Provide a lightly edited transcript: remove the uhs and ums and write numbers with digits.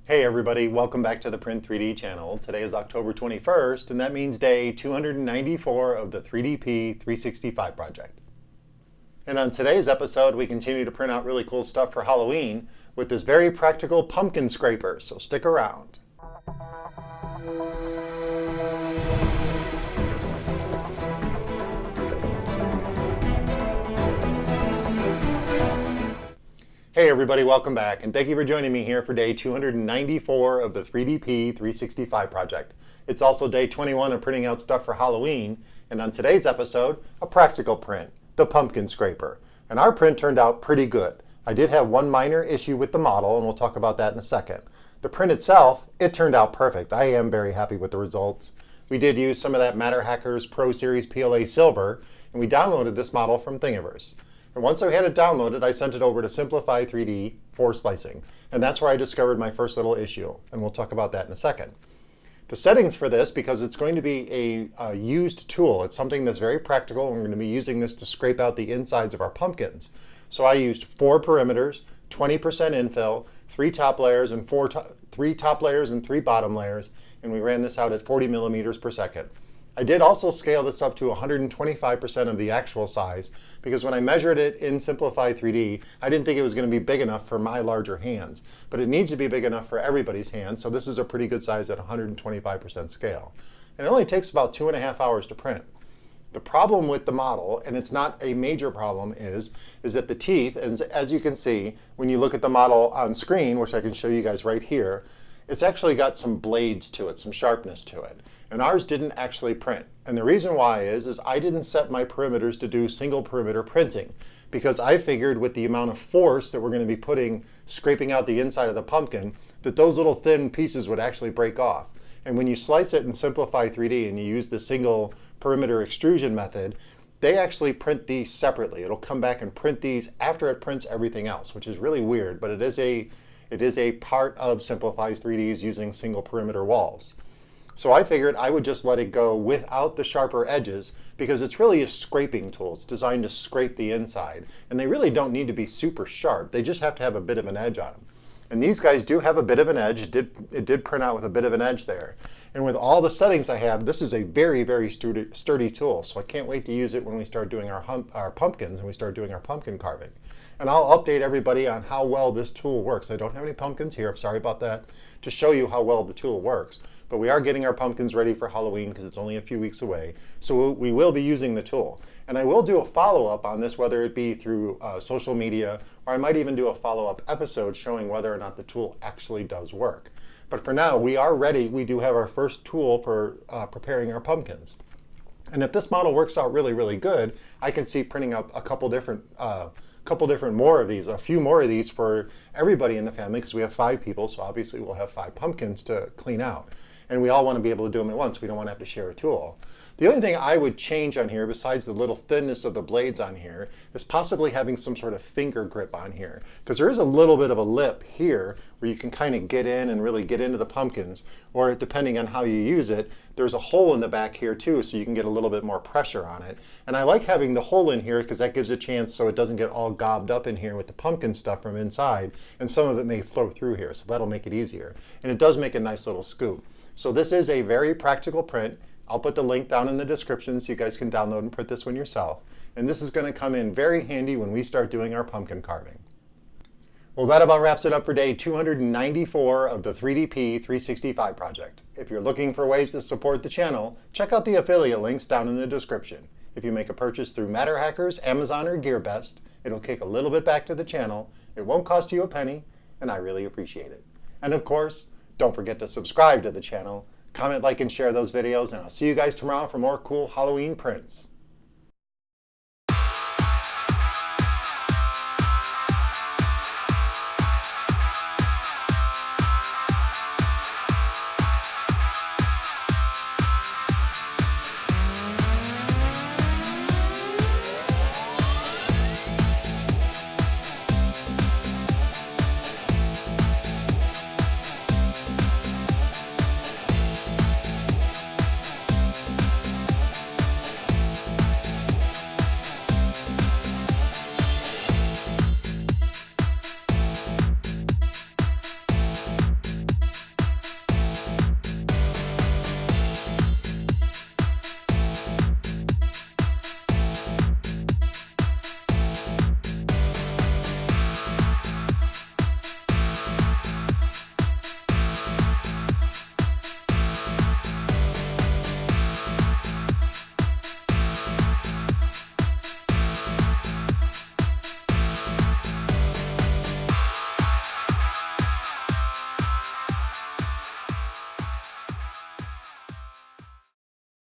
Hey everybody, welcome back to the Print 3D channel. Today is October 21st, and that means day 294 of the 3DP 365 project. And on today's episode, we continue to print out really cool stuff for Halloween with this very practical pumpkin scraper, so stick around. Hey everybody, welcome back, and thank you for joining me here for day 294 of the 3DP 365 project. It's also day 21 of printing out stuff for Halloween, and on today's episode, a practical print, the pumpkin scraper. And our print turned out pretty good. I did have one minor issue with the model, and we'll talk about that in a second. The print itself, it turned out perfect. I am very happy with the results. We did use some of that Matter Hackers Pro Series PLA Silver, and we downloaded this model from Thingiverse. And once I had it downloaded, I sent it over to Simplify 3D for slicing. And that's where I discovered my first little issue. And we'll talk about that in a second. The settings for this, because it's going to be a used tool, it's something that's very practical, and we're going to be using this to scrape out the insides of our pumpkins. So I used 4 perimeters, 20% infill, 3 top layers, and 3 top layers and 3 bottom layers. And we ran this out at 40 millimeters per second. I did also scale this up to 125% of the actual size, because when I measured it in Simplify 3D, I didn't think it was going to be big enough for my larger hands. But it needs to be big enough for everybody's hands, so this is a pretty good size at 125% scale. And it only takes about 2.5 hours to print. The problem with the model, and it's not a major problem, is that the teeth, as you can see, when you look at the model on screen, which I can show you guys right here, it's actually got some blades to it, some sharpness to it. And ours didn't actually print. And the reason why is I didn't set my perimeters to do single perimeter printing, because I figured with the amount of force that we're going to be scraping out the inside of the pumpkin, that those little thin pieces would actually break off. And when you slice it in Simplify 3D and you use the single perimeter extrusion method, they actually print these separately. It'll come back and print these after it prints everything else, which is really weird, but it is a part of Simplify 3D's using single perimeter walls. So I figured I would just let it go without the sharper edges, because it's really a scraping tool. It's designed to scrape the inside. And they really don't need to be super sharp. They just have to have a bit of an edge on them. And these guys do have a bit of an edge. It did print out with a bit of an edge there. And with all the settings I have, this is a very, very sturdy tool. So I can't wait to use it when we start doing our pumpkins and we start doing our pumpkin carving. And I'll update everybody on how well this tool works. I don't have any pumpkins here, I'm sorry about that, to show you how well the tool works. But we are getting our pumpkins ready for Halloween because it's only a few weeks away. So we will be using the tool. And I will do a follow-up on this, whether it be through social media, or I might even do a follow-up episode showing whether or not the tool actually does work. But for now, we are ready. We do have our first tool for preparing our pumpkins. And if this model works out really, really good, I can see printing up a couple different more of these, a few more of these for everybody in the family, because we have 5 people, so obviously we'll have 5 pumpkins to clean out. And we all want to be able to do them at once. We don't want to have to share a tool. The only thing I would change on here, besides the little thinness of the blades on here, is possibly having some sort of finger grip on here. Because there is a little bit of a lip here where you can kind of get in and really get into the pumpkins. Or depending on how you use it, there's a hole in the back here too, so you can get a little bit more pressure on it. And I like having the hole in here because that gives a chance so it doesn't get all gobbed up in here with the pumpkin stuff from inside. And some of it may flow through here, so that'll make it easier. And it does make a nice little scoop. So this is a very practical print. I'll put the link down in the description so you guys can download and print this one yourself. And this is going to come in very handy when we start doing our pumpkin carving. Well, that about wraps it up for day 294 of the 3DP 365 project. If you're looking for ways to support the channel, check out the affiliate links down in the description. If you make a purchase through Matter Hackers, Amazon, or GearBest, it'll kick a little bit back to the channel. It won't cost you a penny, and I really appreciate it. And of course, don't forget to subscribe to the channel, comment, like, and share those videos, and I'll see you guys tomorrow for more cool Halloween prints.